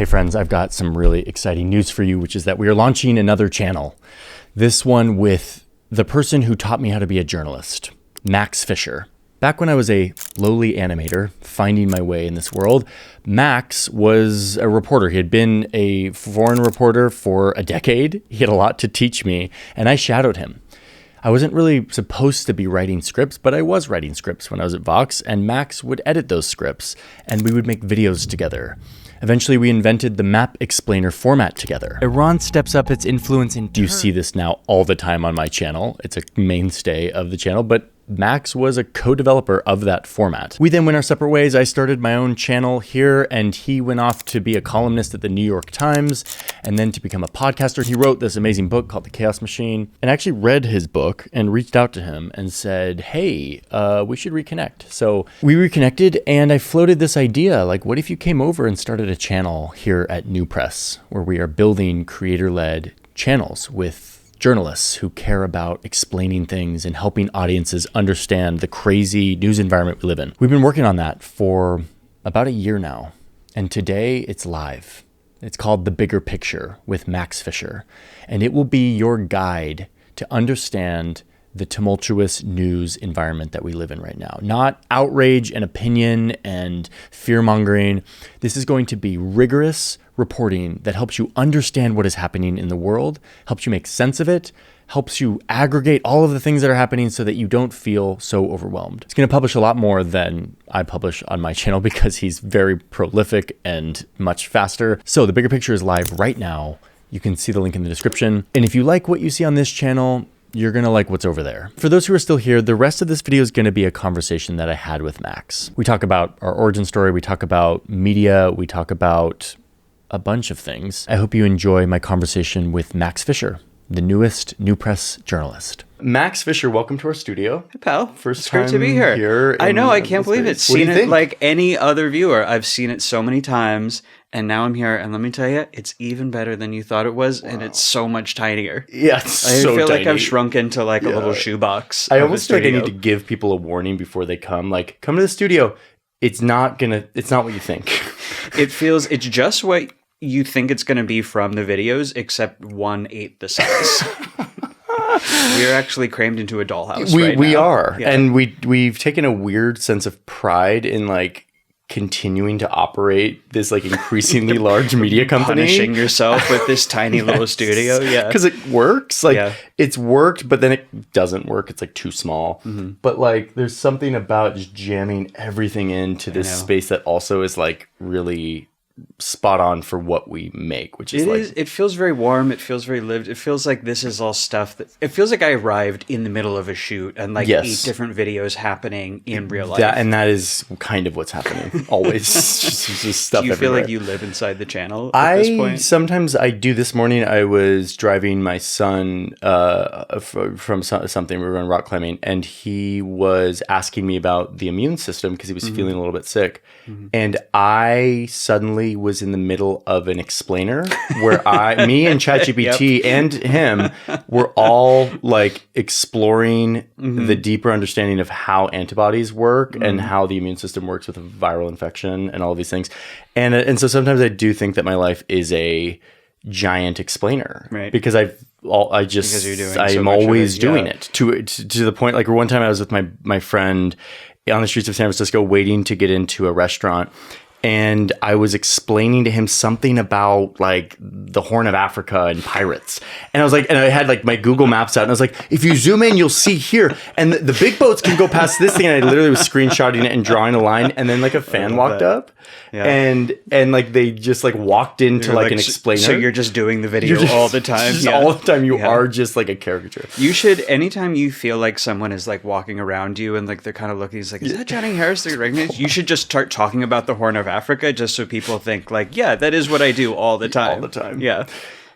Hey friends, I've got some really exciting news for you, which is that we are launching another channel. This one with the person who taught me how to be a journalist, Max Fisher. Back when I was a lowly animator, finding my way in this world, Max was a reporter. He had been a foreign reporter for a decade. He had a lot to teach me, and I shadowed him. I wasn't really supposed to be writing scripts, but I was writing scripts when I was at Vox, and Max would edit those scripts, and we would make videos together. Eventually, we invented the map explainer format together. Iran steps up its influence in turn. You see this now all the time on my channel. It's a mainstay of the channel, but Max was a co-developer of that format. We then went our separate ways. I started my own channel here, and he went off to be a columnist at the New York Times, and then to become a podcaster. He wrote this amazing book called The Chaos Machine, and I actually read his book and reached out to him and said, hey, we should reconnect. So we reconnected, and I floated this idea, like, what if you came over and started a channel here at New Press, where we are building creator-led channels with journalists who care about explaining things and helping audiences understand the crazy news environment we live in. We've been working on that for about a year now, and today it's live. It's called The Bigger Picture with Max Fisher, and it will be your guide to understand the tumultuous news environment that we live in right now. Not outrage and opinion and fear-mongering. This is going to be rigorous reporting that helps you understand what is happening in the world, helps you make sense of it, helps you aggregate all of the things that are happening so that you don't feel so overwhelmed. It's going to publish a lot more than I publish on my channel because he's very prolific and much faster. So The Bigger Picture is live right now. You can see the link in the description. And if you like what you see on this channel, you're going to like what's over there. For those who are still here, the rest of this video is going to be a conversation that I had with Max. We talk about our origin story. We talk about media. We talk about a bunch of things. I hope you enjoy my conversation with Max Fisher, the newest New Press journalist. Max Fisher, welcome to our studio. Hey, pal. First it's great to be here. I know, I can't believe it. Seen it like any other viewer. I've seen it so many times, and now I'm here, and let me tell you, it's even better than you thought it was, and it's so much tinier. Yeah, it's so I feel tiny. like I've shrunk into like a little shoebox. I almost feel like I need to give people a warning before they come. Like, come to the studio. It's not what you think. It's just what you think it's going to be from the videos, except 1/8 the size. We're actually crammed into a dollhouse. We are, yeah. And we've taken a weird sense of pride in like continuing to operate this like increasingly large media company. Punishing yourself with this tiny little studio, yeah, because it works. Like it's worked, but then it doesn't work. It's like too small. Mm-hmm. But like, there's something about just jamming everything into this space that also is like really spot on for what we make, which is it feels very warm. It feels very lived. It feels like this is all stuff that it feels like I arrived in the middle of a shoot and like 8 different videos happening in real life. That is kind of what's happening always. just stuff. Do you everywhere. Feel like you live inside the channel at this point? Sometimes I do. This morning I was driving my son from something. We were going rock climbing, and he was asking me about the immune system because he was feeling a little bit sick. Mm-hmm. And I suddenly was in the middle of an explainer where me and ChatGPT and him were all like exploring the deeper understanding of how antibodies work and how the immune system works with a viral infection and all these things. And so sometimes I do think that my life is a giant explainer, right? Because I'm always doing it to the point. Like one time I was with my friend on the streets of San Francisco waiting to get into a restaurant, and I was explaining to him something about like the Horn of Africa and pirates. And I was like, and I had like my Google Maps out, and I was like, if you zoom in, you'll see here. And the big boats can go past this thing. And I literally was screenshotting it and drawing a line. And then like a fan walked up, and like they just like walked into like an explainer. So you're just doing the video all the time. All the time. You are just like a caricature. You should, anytime you feel like someone is like walking around you and like they're kind of looking, it's like, is that Johnny Harris that you recognize? You should just start talking about the Horn of Africa just so people think like, yeah, that is what I do all the time. All the time. Yeah.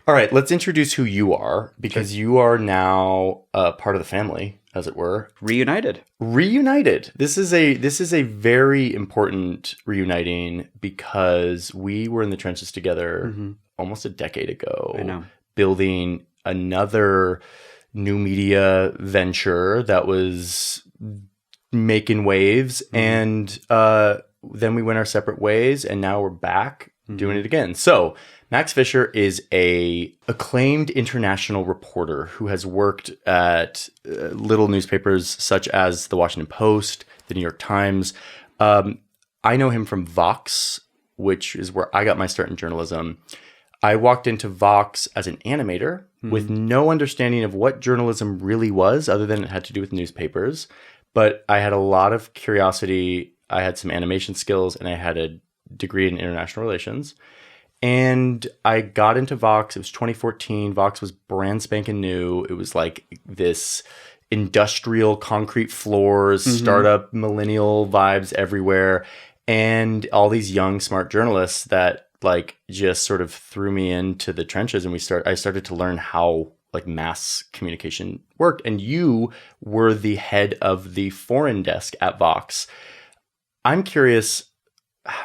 All right, let's introduce who you are, because you are now part of the family, as it were. Reunited. This is a very important reuniting because we were in the trenches together almost a decade ago. I know. Building another new media venture that was making waves, and then we went our separate ways, and now we're back doing it again. So Max Fisher is a acclaimed international reporter who has worked at little newspapers such as the Washington Post, the New York Times. I know him from Vox, which is where I got my start in journalism. I walked into Vox as an animator with no understanding of what journalism really was, other than it had to do with newspapers. But I had a lot of curiosity. I had some animation skills, and I had a degree in international relations. And I got into Vox. It was 2014. Vox was brand spanking new. It was like this industrial concrete floors, startup millennial vibes everywhere. And all these young, smart journalists that like just sort of threw me into the trenches, and I started to learn how like mass communication worked. And you were the head of the foreign desk at Vox. I'm curious,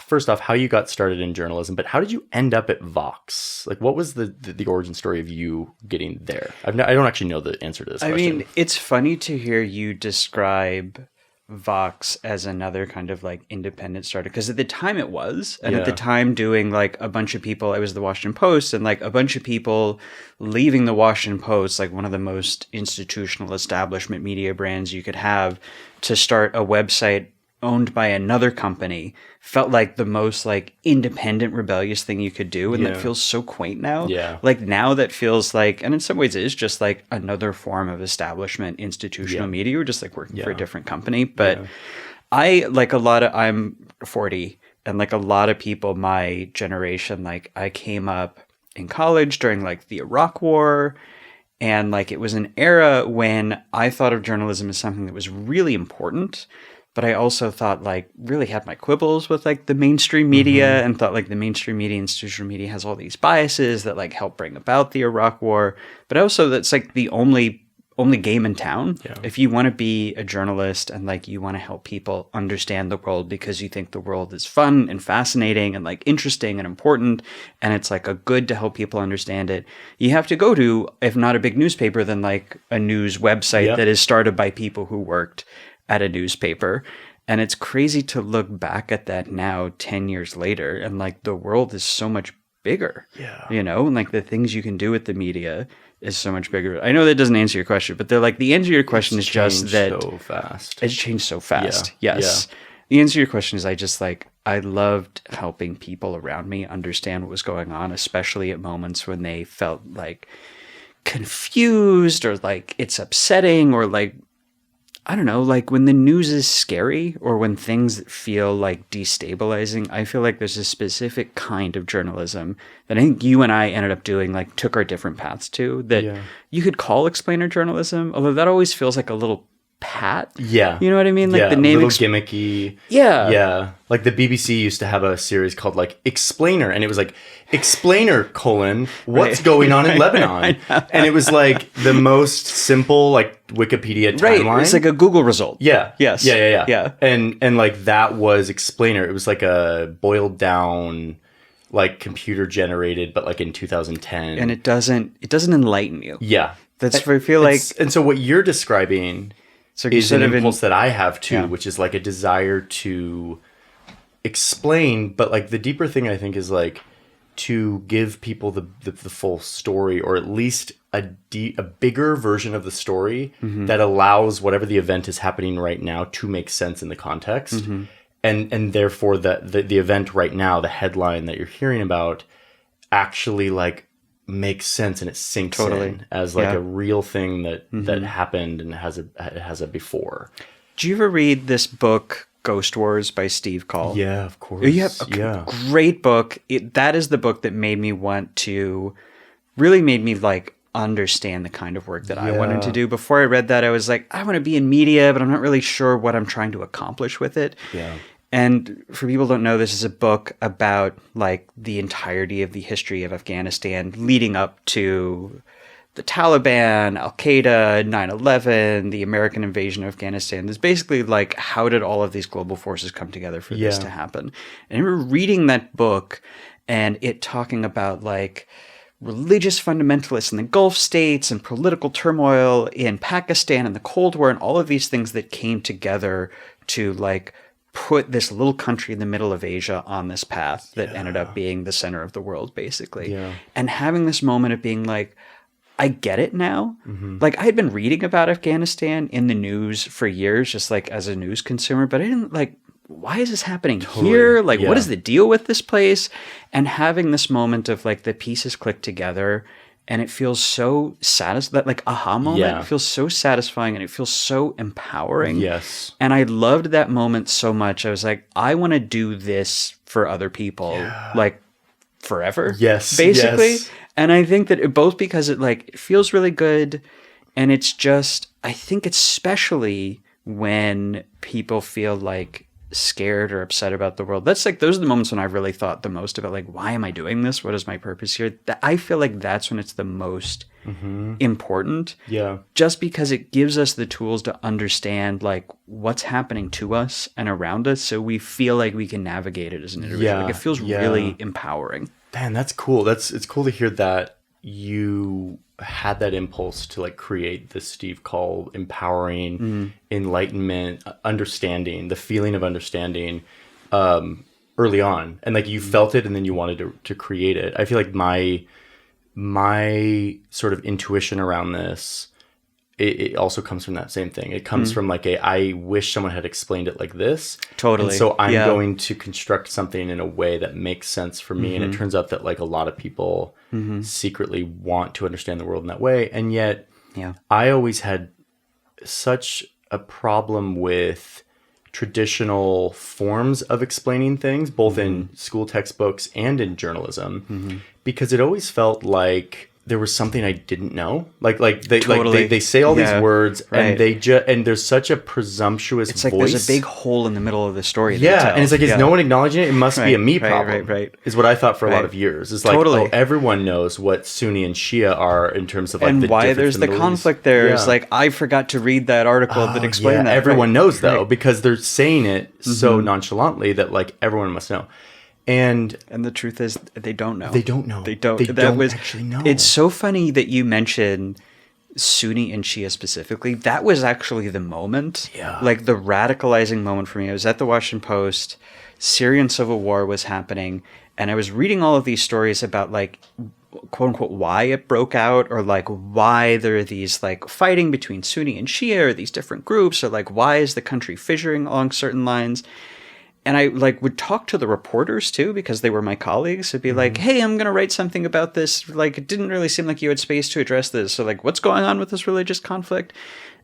first off, how you got started in journalism, but how did you end up at Vox? Like, what was the origin story of you getting there? I don't actually know the answer to this question. I mean, it's funny to hear you describe Vox as another kind of like independent startup, because at the time it was, and at the time doing like a bunch of people, it was the Washington Post, and like a bunch of people leaving the Washington Post, like one of the most institutional establishment media brands you could have, to start a website owned by another company, felt like the most like independent, rebellious thing you could do. And that feels so quaint now. Yeah. Like now that feels like, and in some ways it is just like another form of establishment, institutional media. You're just like working for a different company. But I'm 40, and like a lot of people my generation, like I came up in college during like the Iraq War. And like it was an era when I thought of journalism as something that was really important. But I also thought like really had my quibbles with like the mainstream media, and thought like the mainstream media, institutional media has all these biases that like help bring about the Iraq War. But also that's like the only game in town. Yeah. If you want to be a journalist and like you want to help people understand the world because you think the world is fun and fascinating and like interesting and important, and it's like a good to help people understand it, you have to go to, if not a big newspaper, then like a news website that is started by people who worked at a newspaper. And it's crazy to look back at that now 10 years later, and like the world is so much bigger, you know, and like the things you can do with the media is so much bigger. I know that doesn't answer your question, but they're like, the answer to your question is just that so fast. It's changed so fast. Yes. The answer to your question is I loved helping people around me understand what was going on, especially at moments when they felt like confused or like it's upsetting, or like, I don't know, like when the news is scary or when things feel like destabilizing. I feel like there's a specific kind of journalism that I think you and I ended up doing, like took our different paths to, that you could call explainer journalism, although that always feels like a little pat. Yeah. You know what I mean? Like the name a little gimmicky. Yeah. Yeah. Like the BBC used to have a series called like Explainer, and it was like Explainer : what's going on in Lebanon? And it was like the most simple like Wikipedia timeline. Right. It's like a Google result. Yeah. Yes. Yeah. And like that was Explainer. It was like a boiled down, like computer generated, but like in 2010. And it doesn't enlighten you. Yeah. That's where I feel like. And so what you're describing is an impulse that I have too, which is like a desire to explain, but like the deeper thing I think is like to give people the full story, or at least a bigger version of the story that allows whatever the event is happening right now to make sense in the context. And therefore the event right now, the headline that you're hearing about, actually like makes sense, and it sinks in as like a real thing that happened and it has a before. Did you ever read this book Ghost Wars by Steve Call? Yeah, of course. Great book. That is the book that made me like understand the kind of work that I wanted to do. Before I read that, I was like, I want to be in media, but I'm not really sure what I'm trying to accomplish with it. Yeah. And for people who don't know, this is a book about like the entirety of the history of Afghanistan leading up to the Taliban, Al-Qaeda, 9/11, the American invasion of Afghanistan. There's basically like, how did all of these global forces come together for this to happen? And I remember reading that book and it talking about like religious fundamentalists in the Gulf states and political turmoil in Pakistan and the Cold War and all of these things that came together to like put this little country in the middle of Asia on this path that ended up being the center of the world, basically. Yeah. And having this moment of being like, I get it now. Like, I had been reading about Afghanistan in the news for years, just like as a news consumer, but I didn't like, why is this happening here? Like, what is the deal with this place? And having this moment of like the pieces click together, and it feels so that like aha moment. It feels so satisfying, and it feels so empowering. Yes. And I loved that moment so much. I was like, I want to do this for other people, like forever. Yes. Basically. Yes. And I think that both because it feels really good, and it's just, I think especially when people feel like scared or upset about the world, that's like, those are the moments when I really thought the most about like, why am I doing this? What is my purpose here? I feel like that's when it's the most important. Yeah. Just because it gives us the tools to understand like what's happening to us and around us, so we feel like we can navigate it as an individual. Like, it feels really empowering. Man, that's cool. It's cool to hear that you had that impulse to like create this Steve call empowering enlightenment, understanding, the feeling of understanding early on, and like you felt it and then you wanted to create it. I feel like my sort of intuition around this, it also comes from that same thing. It comes from like I wish someone had explained it like this. Totally. And so I'm going to construct something in a way that makes sense for me. And it turns out that like a lot of people secretly want to understand the world in that way. And yet I always had such a problem with traditional forms of explaining things, both in school textbooks and in journalism, because it always felt like there was something I didn't know. They say all these words, and and there's such a presumptuous it's like voice. There's a big hole in the middle of the story. Yeah, and it's like, is no one acknowledging it? It must be a me problem. Right. Is what I thought for a lot of years. It's like, oh, everyone knows what Sunni and Shia are in terms of like and the why there's the conflict there. It's like, I forgot to read that article that explained that. Everyone knows though, because they're saying it so nonchalantly that like everyone must know. And the truth is, they don't know. They don't know. They don't actually know. It's so funny that you mentioned Sunni and Shia specifically. That was actually the moment, like the radicalizing moment for me. I was at the Washington Post. Syrian civil war was happening, and I was reading all of these stories about like, quote unquote, why it broke out, or like why there are these like fighting between Sunni and Shia, or these different groups, or like why is the country fissuring along certain lines. And I like would talk to the reporters too, because they were my colleagues. It'd be like, hey, I'm going to write something about this. Like, it didn't really seem like you had space to address this. So like, what's going on with this religious conflict?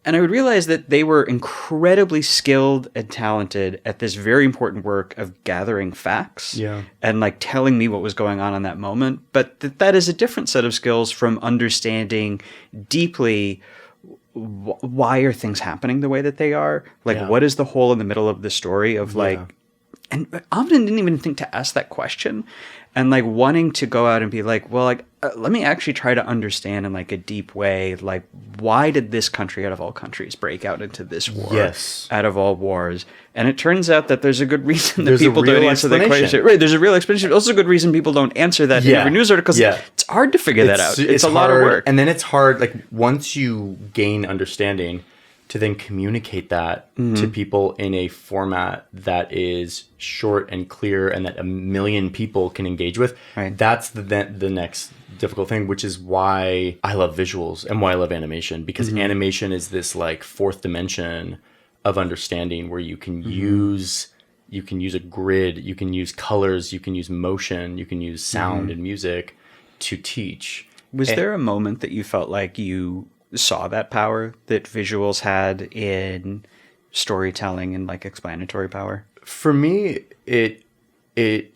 And I would realize that they were incredibly skilled and talented at this very important work of gathering facts and like telling me what was going on in that moment. But that is a different set of skills from understanding deeply why are things happening the way that they are? Like, what is the hole in the middle of the story of like, and I often didn't even think to ask that question, and like wanting to go out and be like, well, like, let me actually try to understand in like a deep way, like, why did this country out of all countries break out into this war out of all wars? And it turns out that there's a good reason that people don't answer that question. Right. There's a real explanation. Also a good reason people don't answer that in every news article. It's hard to figure that out. It's a lot of work. And then it's hard, like once you gain understanding, to then communicate that to people in a format that is short and clear and that a million people can engage with. That's the next difficult thing, which is why I love visuals and why I love animation, because animation is this like fourth dimension of understanding where you can use a grid, you can use colors, you can use motion, you can use sound and music to teach. Was there a moment that you felt like you saw that power that visuals had in storytelling and like explanatory power? For me, it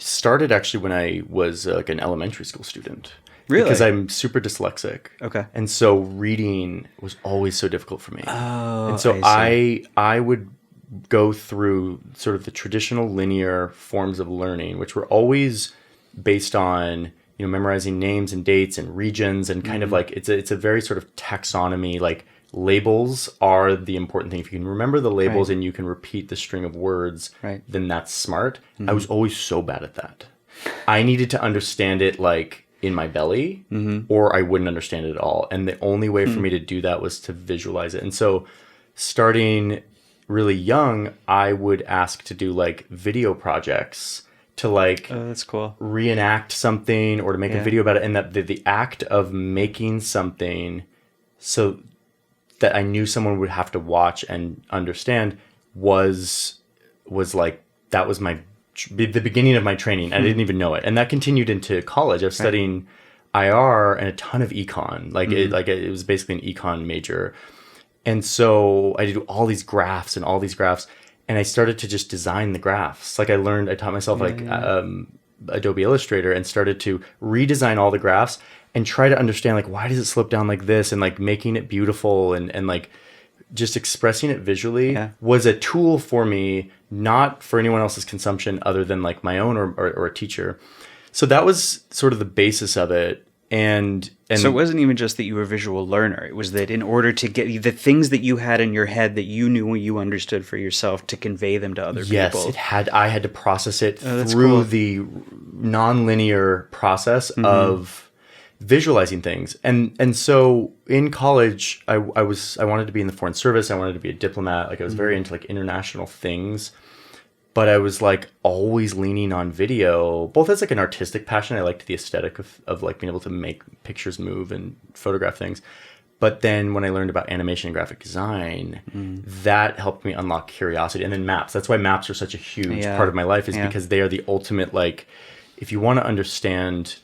started actually when I was like an elementary school student. Really? Because I'm super dyslexic. Okay. And so reading was always so difficult for me. Oh, and so I would go through sort of the traditional linear forms of learning, which were always based on, you know, memorizing names and dates and regions and kind of like it's a very sort of taxonomy. Like labels are the important thing. If you can remember the labels and you can repeat the string of words, then that's smart. I was always so bad at that. I needed to understand it like in my belly or I wouldn't understand it at all. And the only way for me to do that was to visualize it. And so starting really young, I would ask to do like video projects to like Oh, that's cool. reenact something or to make a video about it. And that the act of making something so that I knew someone would have to watch and understand was like, that was the beginning of my training. I didn't even know it. And that continued into college. I was studying IR and a ton of econ. It was basically an econ major. And so I did all these graphs, and I started to just design the graphs. Like I taught myself Adobe Illustrator and started to redesign all the graphs and try to understand like, why does it slope down like this, and like making it beautiful and like just expressing it visually was a tool for me, not for anyone else's consumption other than like my own or a teacher. So that was sort of the basis of it. And so it wasn't even just that you were a visual learner. It was that in order to get the things that you had in your head that you knew you understood for yourself, to convey them to other people. Yes, I had to process it through the nonlinear process of visualizing things. And so in college, I wanted to be in the foreign service. I wanted to be a diplomat. Like I was very into like international things. But I was like always leaning on video, both as like an artistic passion. I liked the aesthetic of like being able to make pictures move and photograph things. But then when I learned about animation and graphic design, that helped me unlock curiosity. And then maps. That's why maps are such a huge part of my life, is because they are the ultimate, like, if you want to understand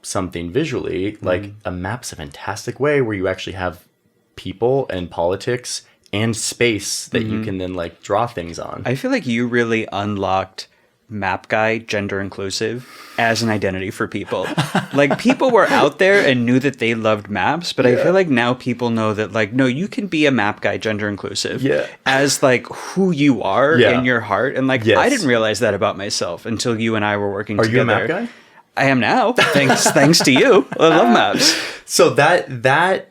something visually, like a map's a fantastic way where you actually have people and politics and space that you can then like draw things on. I feel like you really unlocked map guy, gender inclusive, as an identity for people. Like people were out there and knew that they loved maps, but I feel like now people know that like, no, you can be a map guy, gender inclusive as like who you are in your heart. And like, I didn't realize that about myself until you and I were working together. Are you a map guy? I am now. Thanks to you. I love maps. So that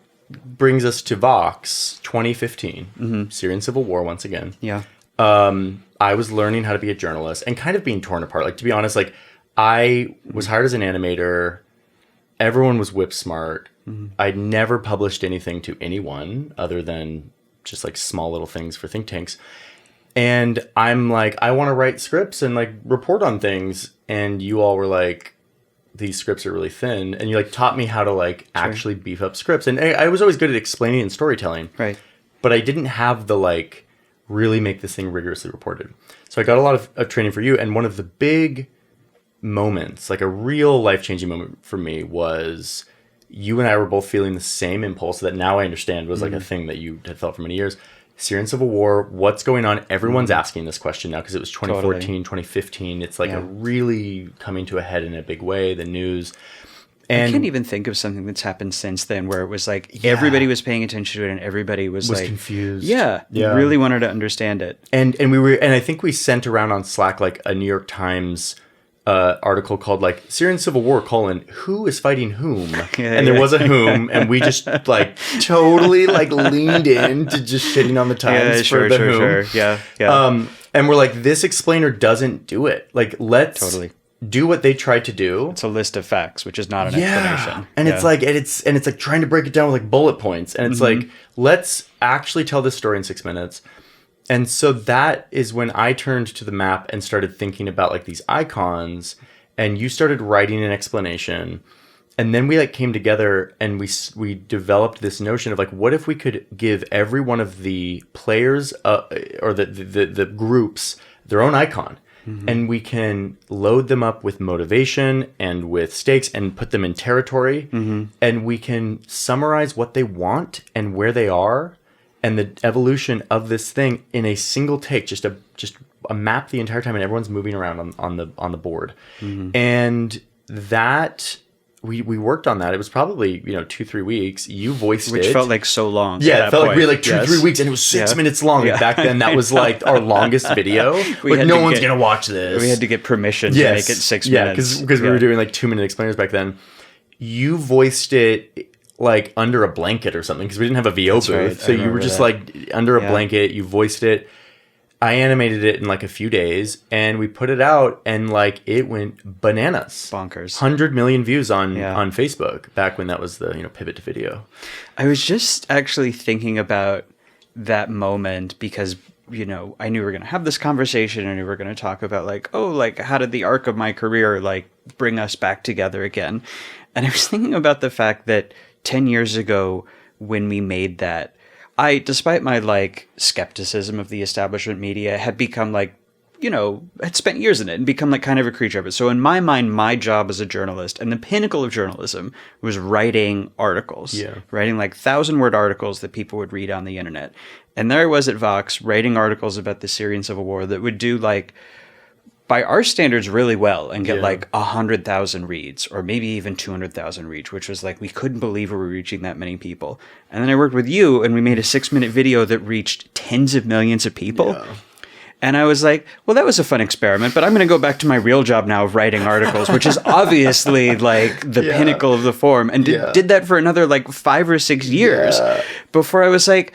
brings us to Vox 2015, Syrian Civil War once again. Yeah. I was learning how to be a journalist and kind of being torn apart. Like, to be honest, like I was hired as an animator. Everyone was whip smart. I'd never published anything to anyone other than just like small little things for think tanks. And I'm like, I want to write scripts and like report on things. And you all were like, these scripts are really thin, and you like taught me how to like actually beef up scripts. And I was always good at explaining and storytelling, right? But I didn't have the like really make this thing rigorously reported. So I got a lot of training for you, and one of the big moments, like a real life-changing moment for me, was you and I were both feeling the same impulse that now I understand was like a thing that you had felt for many years. Syrian Civil War, what's going on? Everyone's asking this question now because it was 2014, 2015. It's like a really coming to a head in a big way, the news. And I can't even think of something that's happened since then where it was like everybody was paying attention to it and everybody was like confused. Yeah. Really wanted to understand it. And I think we sent around on Slack like a New York Times article called like Syrian Civil War : who is fighting whom? And there was a whom, and we just like totally like leaned in to just shitting on the Times for the whom. Yeah. And we're like, this explainer doesn't do it. Like, let's do what they tried to do. It's a list of facts, which is not an explanation. And it's like it's like trying to break it down with like bullet points. And it's like, let's actually tell this story in 6 minutes. And so that is when I turned to the map and started thinking about like these icons, and you started writing an explanation. And then we like came together and we developed this notion of like, what if we could give every one of the players or the groups their own icon, and we can load them up with motivation and with stakes and put them in territory, and we can summarize what they want and where they are and the evolution of this thing in a single take, just a map the entire time, and everyone's moving around on the board. And that we worked on that. It was probably 2-3 weeks. You voiced it, which felt like so long. Yeah, it felt like really like 2-3 weeks, and it was 6 minutes long. And back then, that was like our longest video. Like no one's gonna watch this. We had to get permission to make it 6 minutes. because we were doing like 2-minute explainers back then. You voiced it like under a blanket or something because we didn't have a VO booth. Right. So you were just like under a blanket. You voiced it. I animated it in like a few days, and we put it out, and like it went bananas, bonkers. 100 million views on Facebook back when that was the pivot to video. I was just actually thinking about that moment because I knew we were going to have this conversation and we were going to talk about like, oh, like how did the arc of my career like bring us back together again? And I was thinking about the fact that 10 years ago when we made that, despite my like skepticism of the establishment media, had become like, had spent years in it and become like kind of a creature of it. So in my mind, my job as a journalist and the pinnacle of journalism was writing articles, writing like 1,000-word articles that people would read on the internet. And there I was at Vox writing articles about the Syrian civil war that would do like, by our standards, really well and get like 100,000 reads or maybe even 200,000 reads, which was like, we couldn't believe we were reaching that many people. And then I worked with you and we made a 6-minute video that reached tens of millions of people. Yeah. And I was like, well, that was a fun experiment, but I'm going to go back to my real job now of writing articles, which is obviously like the pinnacle of the form. And did that for another like 5 or 6 years before I was like,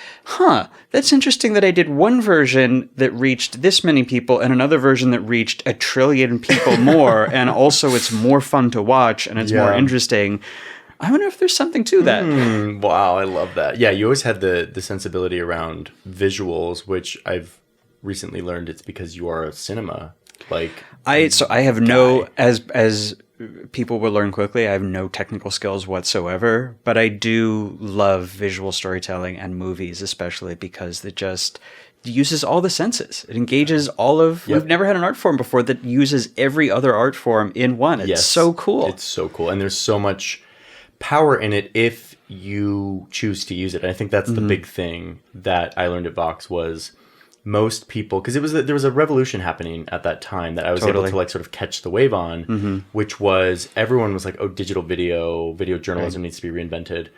that's interesting that I did one version that reached this many people and another version that reached 1 trillion people more. And also it's more fun to watch and it's more interesting. I wonder if there's something to that. Wow, I love that. Yeah, you always had the sensibility around visuals, which I've recently learned it's because you are a cinema I have no, as people will learn quickly, I have no technical skills whatsoever, but I do love visual storytelling and movies, especially because it just uses all the senses. It engages all of, we've never had an art form before that uses every other art form in one. It's so cool. It's so cool. And there's so much power in it if you choose to use it. And I think that's the big thing that I learned at Vox was most people, because there was a revolution happening at that time that I was able to like sort of catch the wave on, which was everyone was like, oh, digital video journalism needs to be reinvented.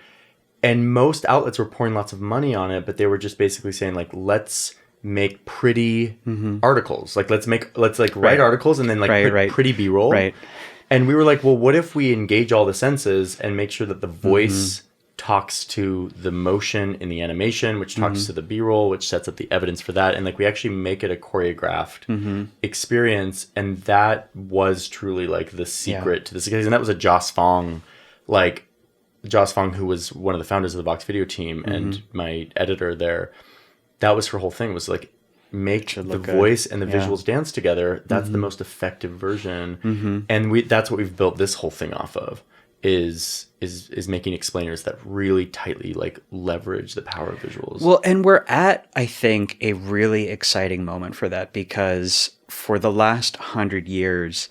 And most outlets were pouring lots of money on it, but they were just basically saying like, let's make pretty articles. Like let's write articles and then like put pretty B-roll. Right. And we were like, well, what if we engage all the senses and make sure that the voice talks to the motion in the animation, which talks to the B-roll, which sets up the evidence for that. And like, we actually make it a choreographed experience. And that was truly like the secret to this. And that was a Joss Fong, who was one of the founders of the Vox Video team and my editor there. That was her whole thing, was like, make the voice and the visuals dance together. That's the most effective version. And that's what we've built this whole thing off of. Is making explainers that really tightly like leverage the power of visuals. Well, and we're at, I think, a really exciting moment for that, because for the last 100 years,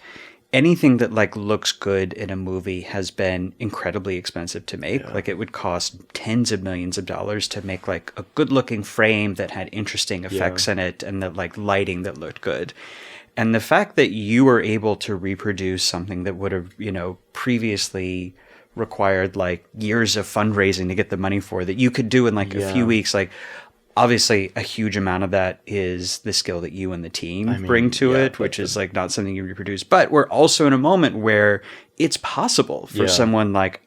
anything that like looks good in a movie has been incredibly expensive to make. Like it would cost tens of millions of dollars to make like a good looking frame that had interesting effects in it and that like lighting that looked good. And the fact that you were able to reproduce something that would have, previously required like years of fundraising to get the money for, that you could do in like a few weeks, like obviously a huge amount of that is the skill that you and the team bring to it, which is like not something you reproduce. But we're also in a moment where it's possible for someone like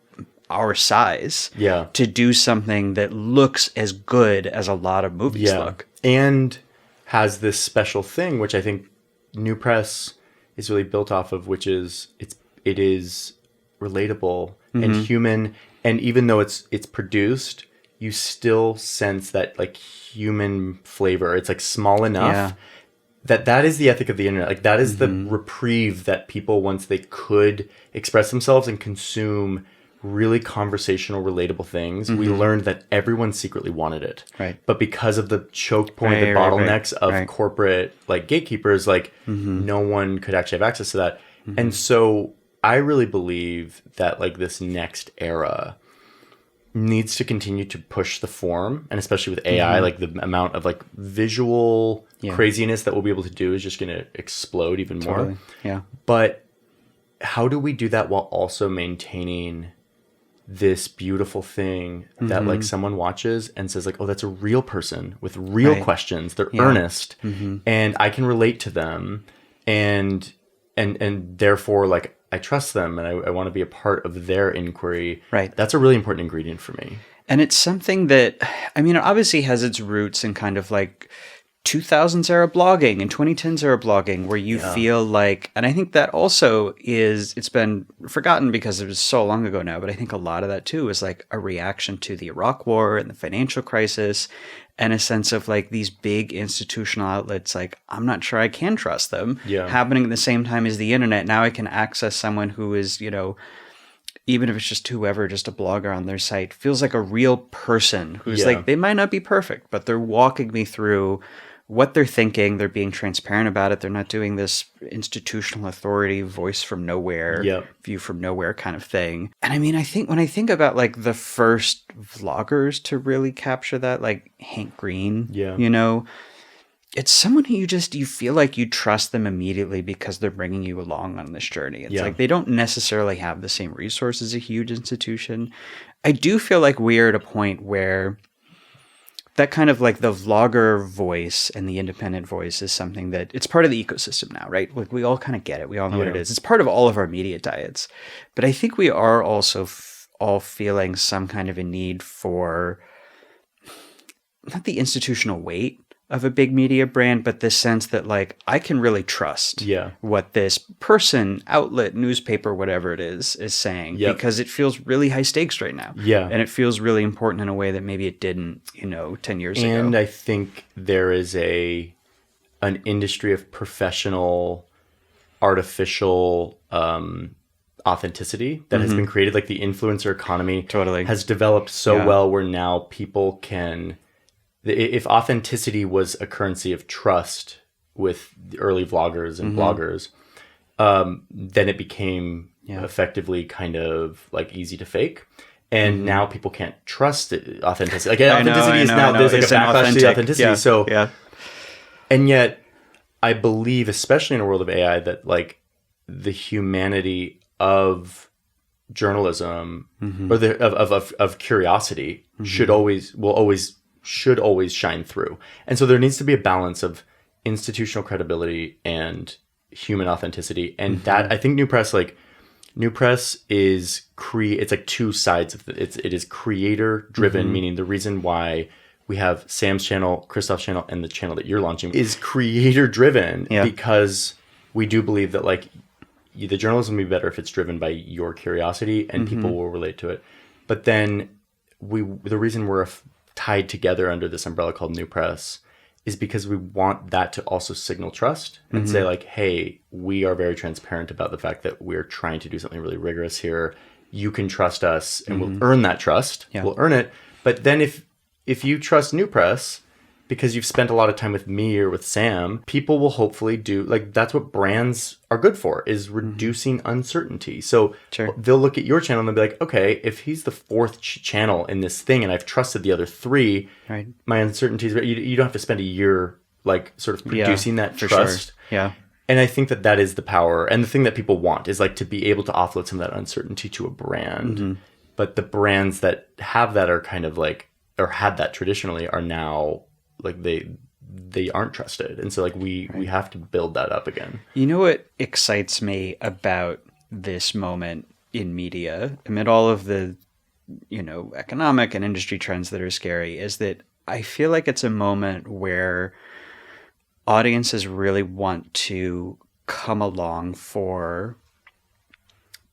our size to do something that looks as good as a lot of movies look. And has this special thing, which I think New Press is really built off of, which is it is relatable and human, and even though it's produced, you still sense that like human flavor. It's like small enough that is the ethic of the internet. Like that is the reprieve that people, once they could express themselves and consume really conversational, relatable things, we learned that everyone secretly wanted it. Right. But because of the choke point, the bottlenecks of corporate like gatekeepers, like no one could actually have access to that. And so I really believe that like this next era needs to continue to push the form, and especially with AI, like the amount of like visual craziness that we'll be able to do is just going to explode even more. Yeah. But how do we do that while also maintaining this beautiful thing that like someone watches and says like, oh, that's a real person with real questions. They're earnest and I can relate to them and therefore like I trust them and I want to be a part of their inquiry. Right. That's a really important ingredient for me. And it's something that, I mean, it obviously has its roots in kind of like 2000s era blogging and 2010s era blogging where you feel like, and I think that also it's been forgotten because it was so long ago now, but I think a lot of that too is like a reaction to the Iraq War and the financial crisis and a sense of like these big institutional outlets, like I'm not sure I can trust them happening at the same time as the internet. Now I can access someone who is, even if it's just whoever, just a blogger on their site, feels like a real person who's like, they might not be perfect, but they're walking me through what they're thinking. They're being transparent about it. They're not doing this institutional authority, voice from nowhere, view from nowhere kind of thing. And I mean, I think when I think about like the first vloggers to really capture that, like Hank Green, it's someone who you feel like you trust them immediately because they're bringing you along on this journey. It's like they don't necessarily have the same resources as a huge institution. I do feel like we're at a point where that kind of like the vlogger voice and the independent voice is something that it's part of the ecosystem now, right? Like we all kind of get it. We all know what it is. It's part of all of our media diets. But I think we are also all feeling some kind of a need for not the institutional weight of a big media brand, but the sense that like I can really trust what this person, outlet, newspaper, whatever it is saying because it feels really high stakes right now. And it feels really important in a way that maybe it didn't, 10 years ago. And I think there is an industry of professional, artificial authenticity that has been created. Like the influencer economy has developed so well where now people can... If authenticity was a currency of trust with the early vloggers and bloggers, then it became effectively kind of like easy to fake. And now people can't trust authenticity. Like authenticity is now, there's like a backlash to the authenticity. And yet I believe, especially in a world of AI, that like the humanity of journalism or of curiosity should always shine through. And so there needs to be a balance of institutional credibility and human authenticity. And that, I think New Press is it's like two sides of it is creator driven, meaning the reason why we have Sam's channel, Christoph's channel, and the channel that you're launching is creator driven because we do believe that like the journalism will be better if it's driven by your curiosity and people will relate to it. But then the reason we're tied together under this umbrella called New Press is because we want that to also signal trust and say like, hey, we are very transparent about the fact that we're trying to do something really rigorous here. You can trust us and we'll earn that trust. We'll earn it. But then if you trust New Press because you've spent a lot of time with me or with Sam, people will hopefully do, like, that's what brands are good for, is reducing uncertainty. So they'll look at your channel and they'll be like, okay, if he's the fourth channel in this thing and I've trusted the other three, my uncertainties, you don't have to spend a year, like, sort of producing that trust. And I think that is the power. And the thing that people want is, like, to be able to offload some of that uncertainty to a brand. But the brands that have that are kind of like, or had that traditionally, are now... like they aren't trusted. And so like we have to build that up again. You know what excites me about this moment in media amid all of the, economic and industry trends that are scary is that I feel like it's a moment where audiences really want to come along for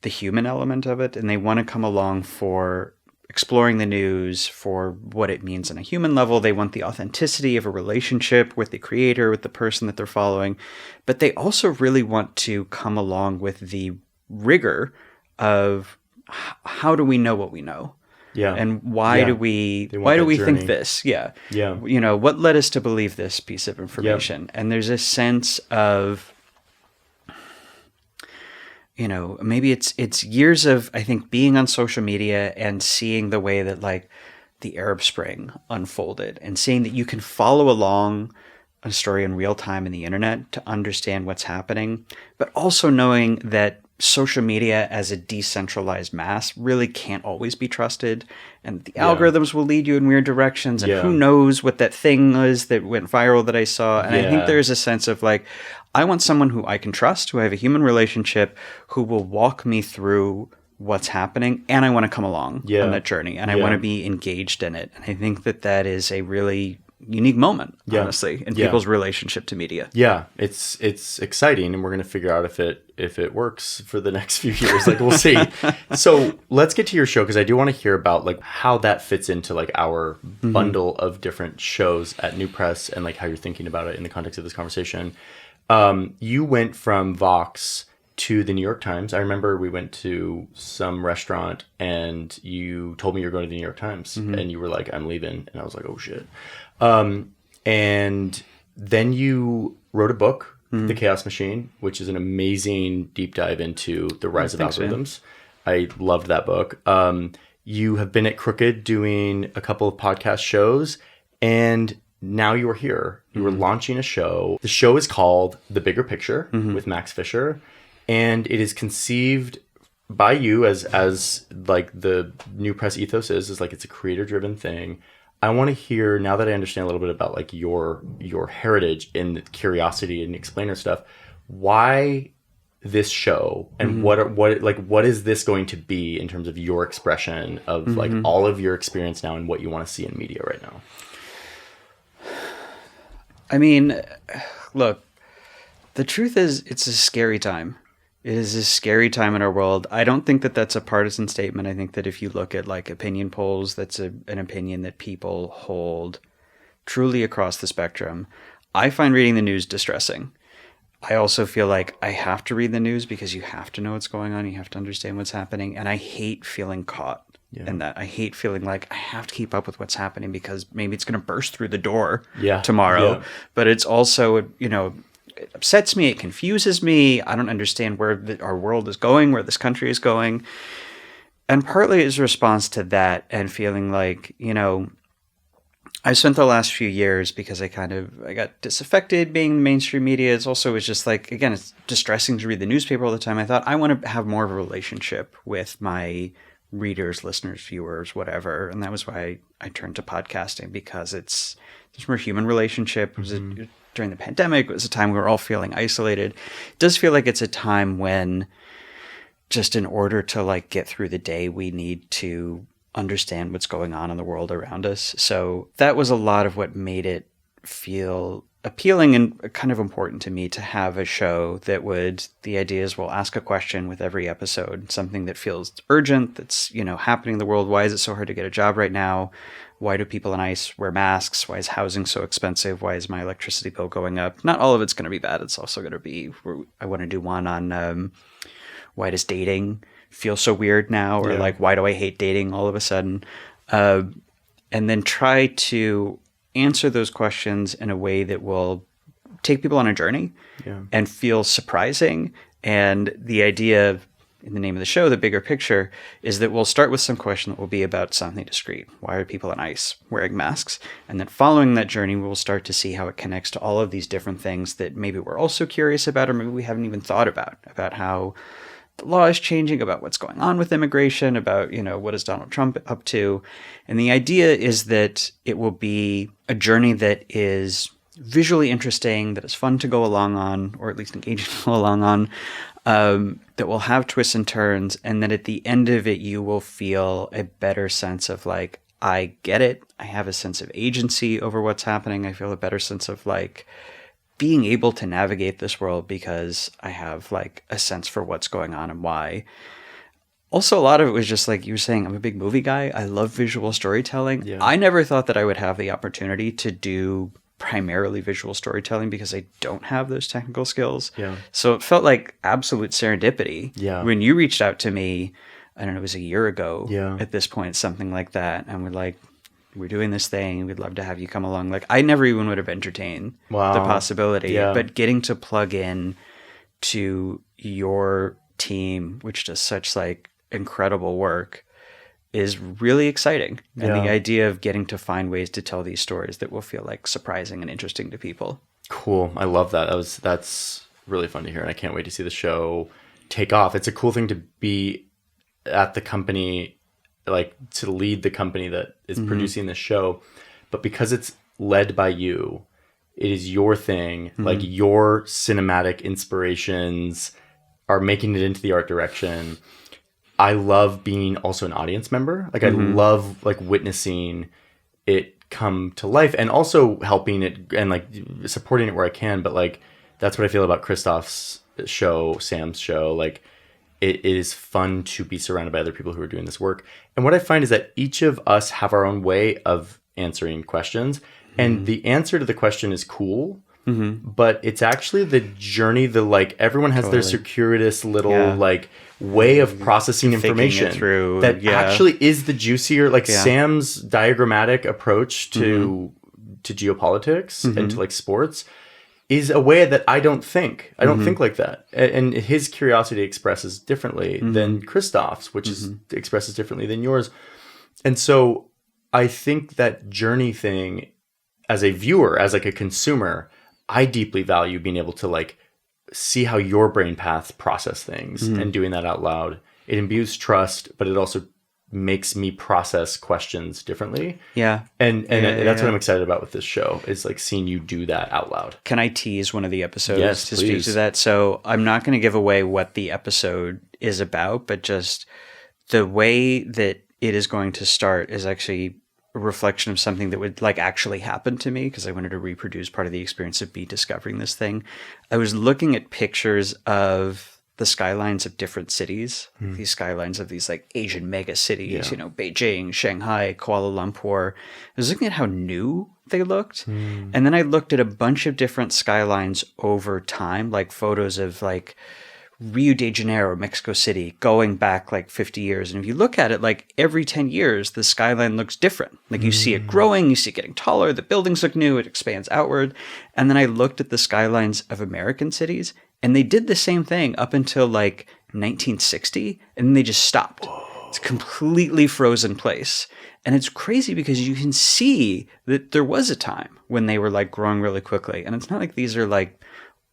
the human element of it. And they want to come along for exploring the news for what it means on a human level. They want the authenticity of a relationship with the creator, with the person that they're following. But they also really want to come along with the rigor of how do we know what we know? And why do we think this? What led us to believe this piece of information? And there's a sense of, maybe it's years of, I think, being on social media and seeing the way that like the Arab Spring unfolded and seeing that you can follow along a story in real time in the internet to understand what's happening, but also knowing that social media as a decentralized mass really can't always be trusted, and the algorithms will lead you in weird directions, and who knows what that thing was that went viral that I saw. And I think there's a sense of like, I want someone who I can trust, who I have a human relationship, who will walk me through what's happening, and I want to come along on that journey, and I want to be engaged in it. And I think that is a really unique moment, honestly, in people's relationship to media. Yeah, it's exciting, and we're going to figure out if it works for the next few years. Like, we'll see. So let's get to your show, because I do want to hear about like how that fits into like our bundle of different shows at New Press, and like how you're thinking about it in the context of this conversation. You went from Vox to the New York Times. I remember we went to some restaurant and you told me you're going to the New York Times, and you were like, I'm leaving. And I was like, oh shit. And then you wrote a book, The Chaos Machine, which is an amazing deep dive into the rise of algorithms. Man. I loved that book. You have been at Crooked doing a couple of podcast shows, and now you are here. You are launching a show. The show is called The Bigger Picture with Max Fisher. And it is conceived by you as like the New Press ethos is like it's a creator-driven thing. I want to hear, now that I understand a little bit about like your heritage in the curiosity and explainer stuff, why this show, and what is this going to be in terms of your expression of like all of your experience now and what you want to see in media right now? I mean, look, the truth is it's a scary time. It is a scary time in our world. I don't think that that's a partisan statement. I think that if you look at like opinion polls, that's an opinion that people hold truly across the spectrum. I find reading the news distressing. I also feel like I have to read the news because you have to know what's going on. You have to understand what's happening. And I hate feeling caught in that. I hate feeling like I have to keep up with what's happening because maybe it's going to burst through the door tomorrow. Yeah. But it's also, it upsets me. It confuses me. I don't understand where our world is going, where this country is going. And partly it's a response to that and feeling like, I spent the last few years because I got disaffected being in mainstream media. It's just like, again, it's distressing to read the newspaper all the time. I thought I want to have more of a relationship with my readers, listeners, viewers, whatever. And that was why I turned to podcasting, because there's more human relationship. During the pandemic, it was a time we were all feeling isolated. It does feel like it's a time when just in order to like get through the day, we need to understand what's going on in the world around us. So that was a lot of what made it feel appealing and kind of important to me to have a show that the idea is we'll ask a question with every episode, something that feels urgent, that's, happening in the world. Why is it so hard to get a job right now? Why do people in ICE wear masks? Why is housing so expensive? Why is my electricity bill going up? Not all of it's going to be bad. It's also going to be, I want to do one on why does dating feel so weird now? Or like, why do I hate dating all of a sudden? And then try to answer those questions in a way that will take people on a journey and feel surprising. And the idea of, in the name of the show, The Bigger Picture, is that we'll start with some question that will be about something discrete. Why are people on ICE wearing masks? And then following that journey, we'll start to see how it connects to all of these different things that maybe we're also curious about, or maybe we haven't even thought about how the law is changing, about what's going on with immigration, about, what is Donald Trump up to? And the idea is that it will be a journey that is visually interesting, that is fun to go along on, or at least engaging to go along on, that will have twists and turns, and then at the end of it, you will feel a better sense of like, I get it. I have a sense of agency over what's happening. I feel a better sense of like being able to navigate this world because I have like a sense for what's going on and why. Also, a lot of it was just like you were saying, I'm a big movie guy. I love visual storytelling. Yeah. I never thought that I would have the opportunity to do primarily visual storytelling because I don't have those technical skills. Yeah. So it felt like absolute serendipity. Yeah. When you reached out to me, I don't know, it was a year ago at this point, something like that. And we're doing this thing. We'd love to have you come along. Like, I never even would have entertained the possibility, but getting to plug in to your team, which does such like incredible work, is really exciting. And the idea of getting to find ways to tell these stories that will feel like surprising and interesting to people. Cool. I love that. That's really fun to hear. And I can't wait to see the show take off. It's a cool thing to be at the company, like to lead the company that is producing this show. But because it's led by you, it is your thing. Like your cinematic inspirations are making it into the art direction. I love being also an audience member. Like I love like witnessing it come to life, and also helping it and like supporting it where I can. But like, that's what I feel about Christoph's show, Sam's show. Like, it is fun to be surrounded by other people who are doing this work. And what I find is that each of us have our own way of answering questions. And the answer to the question is cool, but it's actually the journey, like everyone has their circuitous little like way of processing information through, that actually is the juicier, like Sam's diagrammatic approach to geopolitics and to like sports is a way that I don't think. I don't think like that. And his curiosity expresses differently than Christoph's, which is expresses differently than yours. And so I think that journey thing, as a viewer, as like a consumer, I deeply value being able to like see how your brain paths process things and doing that out loud. It imbues trust, but it also makes me process questions differently. Yeah. And that's what I'm excited about with this show, is like seeing you do that out loud. Can I tease one of the episodes to speak to that? So I'm not going to give away what the episode is about, but just the way that it is going to start is actually a reflection of something that would like actually happen to me, because I wanted to reproduce part of the experience of me discovering this thing. I was looking at pictures of the skylines of different cities, these skylines of these like Asian mega cities, you know, Beijing, Shanghai, Kuala Lumpur. I was looking at how new they looked. And then I looked at a bunch of different skylines over time, like photos of like Rio de Janeiro, Mexico City, going back like 50 years. And if you look at it, like every 10 years, the skyline looks different. Like you see it growing, you see it getting taller, the buildings look new, it expands outward. And then I looked at the skylines of American cities, and they did the same thing up until like 1960, and then they just stopped. Whoa. It's a completely frozen place. And it's crazy because you can see that there was a time when they were like growing really quickly. And it's not like these are like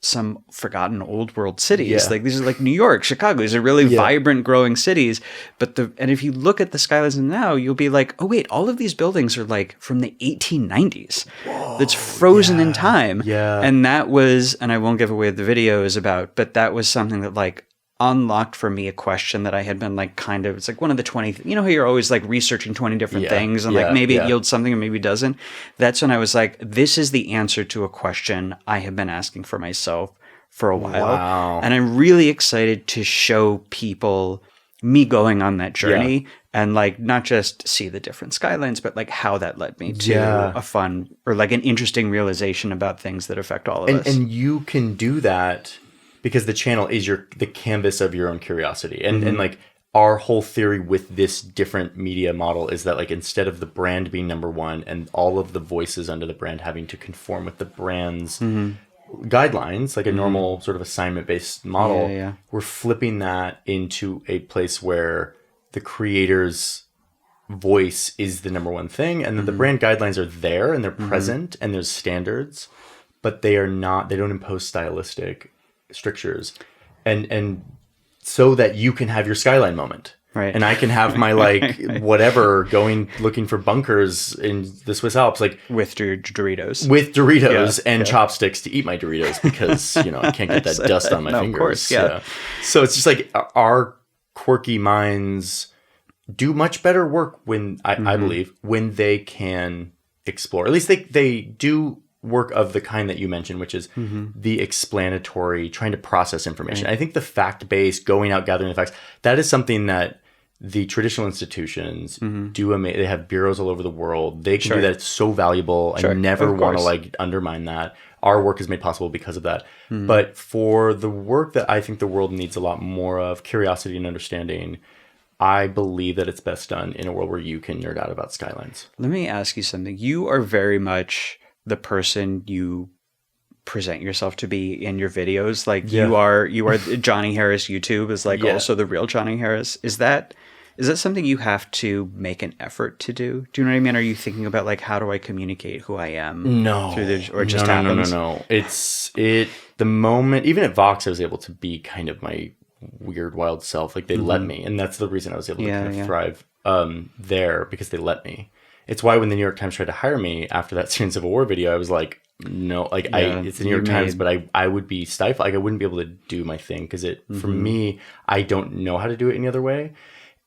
some forgotten old world cities. Like these are like New York, Chicago. These are really vibrant, growing cities. And if you look at the skylines now, you'll be like, oh wait, all of these buildings are like from the 1890s. Whoa, that's frozen in time. And that was, and I won't give away what the video is about, but that was something that like unlocked for me a question that I had been like kind of, it's like one of the 20, you know how you're always like researching 20 different things and like maybe it yields something and maybe it doesn't. That's when I was like, this is the answer to a question I have been asking for myself for a while. Wow. And I'm really excited to show people me going on that journey and like not just see the different skylines, but like how that led me to a fun or like an interesting realization about things that affect all of us. And you can do that because the channel is the canvas of your own curiosity. And like our whole theory with this different media model is that like instead of the brand being number one and all of the voices under the brand having to conform with the brand's guidelines, like a normal sort of assignment-based model, we're flipping that into a place where the creator's voice is the number one thing, and then the brand guidelines are there and they're present and there's standards, but they don't impose stylistic strictures, and so that you can have your skyline moment, right? And I can have my like whatever looking for bunkers in the Swiss Alps, like with Doritos, and chopsticks to eat my Doritos because you know I can't get that dust on my fingers. Of course, So it's just like our quirky minds do much better work when I believe when they can explore. At least they do work of the kind that you mentioned, which is the explanatory, trying to process information. I think the fact-based, going out, gathering the facts, that is something that the traditional institutions do. They have bureaus all over the world. They can do that. It's so valuable. I never want to like undermine that. Our work is made possible because of that. But for the work that I think the world needs a lot more of, curiosity and understanding, I believe that it's best done in a world where you can nerd out about skylines. Let me ask you something. You are very much the person you present yourself to be in your videos. Like you are Johnny Harris YouTube is like also the real Johnny Harris. Is that something you have to make an effort to do? Do you know what I mean? Are you thinking about like, how do I communicate who I am? No. Or it just happens? No. The moment, even at Vox, I was able to be kind of my weird, wild self. Like they let me. And that's the reason I was able to kind of thrive there, because they let me. It's why when the New York Times tried to hire me after that Syrian Civil War video, I was like, no, like it's the New York Times, but I would be stifled. Like I wouldn't be able to do my thing because for me, I don't know how to do it any other way.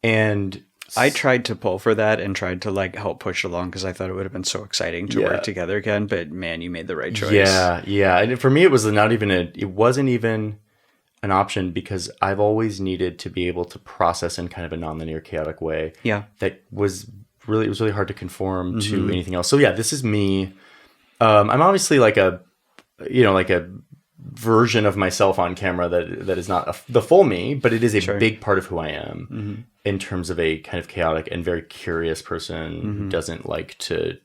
And I tried to pull for that and tried to like help push it along because I thought it would have been so exciting to work together again. But man, you made the right choice. Yeah. And for me, it was not even it wasn't even an option because I've always needed to be able to process in kind of a nonlinear, chaotic way. Yeah. That was really hard to conform to anything else. So yeah, this is me. I'm obviously like a version of myself on camera that is not the full me, but it is a big part of who I am in terms of a kind of chaotic and very curious person who doesn't like to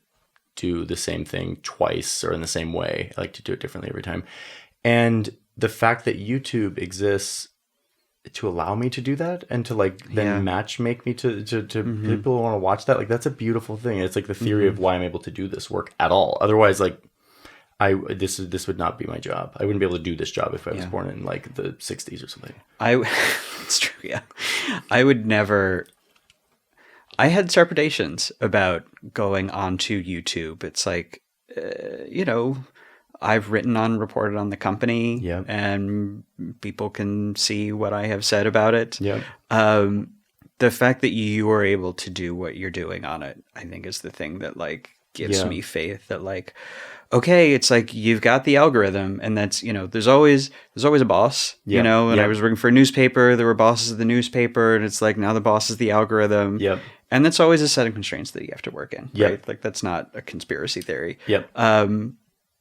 do the same thing twice or in the same way. I like to do it differently every time. And the fact that YouTube exists to allow me to do that and to like then match make me to people who want to watch that, like that's a beautiful thing. It's like the theory of why I'm able to do this work at all. Otherwise, like this would not be my job. I wouldn't be able to do this job if I was born in like the 60s or something. It's true. Yeah. I would never. I had trepidations about going onto YouTube. It's like, I've written on, reported on the company, and people can see what I have said about it. The fact that you are able to do what you're doing on it, I think, is the thing that like gives me faith that like, okay, it's like you've got the algorithm, and that's there's always a boss, and I was working for a newspaper. There were bosses of the newspaper, and it's like now the boss is the algorithm. And that's always a set of constraints that you have to work in, right? Like that's not a conspiracy theory.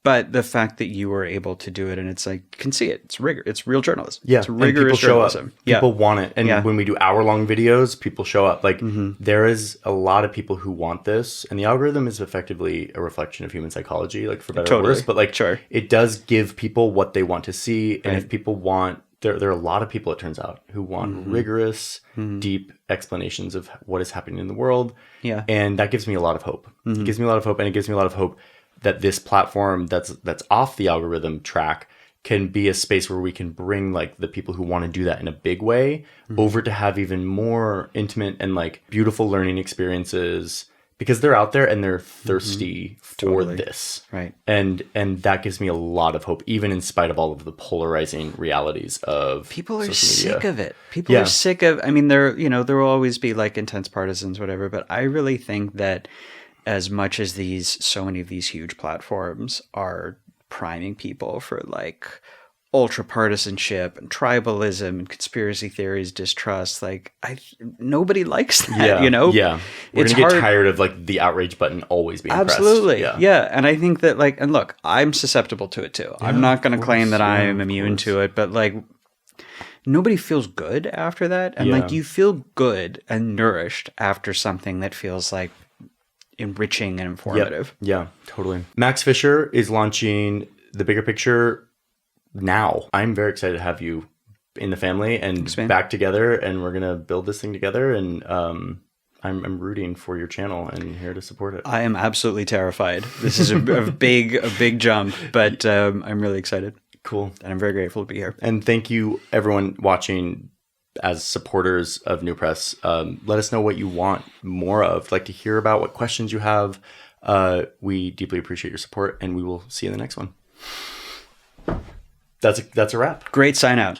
But the fact that you were able to do it, and it's like, you can see it. It's rigor. It's real journalism. It's rigorous journalism. People want it. And when we do hour-long videos, people show up. Like, there is a lot of people who want this. And the algorithm is effectively a reflection of human psychology, like, for better or worse. But, like, it does give people what they want to see. And if people want... There are a lot of people, it turns out, who want rigorous, deep explanations of what is happening in the world. And that gives me a lot of hope. It gives me a lot of hope, and it gives me a lot of hope that this platform that's off the algorithm track can be a space where we can bring like the people who want to do that in a big way over to have even more intimate and like beautiful learning experiences, because they're out there and they're thirsty for this. And that gives me a lot of hope, even in spite of all of the polarizing realities of people are social media. Sick of it. People are sick of, I mean, there will always be like intense partisans, whatever, but I really think that as much as so many of these huge platforms are priming people for like ultra partisanship and tribalism and conspiracy theories, distrust, like nobody likes that, We're gonna get tired of like the outrage button always being pressed. And I think that like, and look, I'm susceptible to it too. I'm not going to claim that I'm immune to it, but like nobody feels good after that, and like you feel good and nourished after something that feels like enriching and informative. Yeah, totally. Max Fisher is launching The Bigger Picture now. I'm very excited to have you in the family and back together, and we're gonna build this thing together. And I'm rooting for your channel and here to support it. I am absolutely terrified. This is a big jump, but I'm really excited. Cool. And I'm very grateful to be here. And thank you, everyone watching. As supporters of New Press, let us know what you want more of. Like to hear about what questions you have. We deeply appreciate your support, and we will see you in the next one. That's a wrap. Great sign out.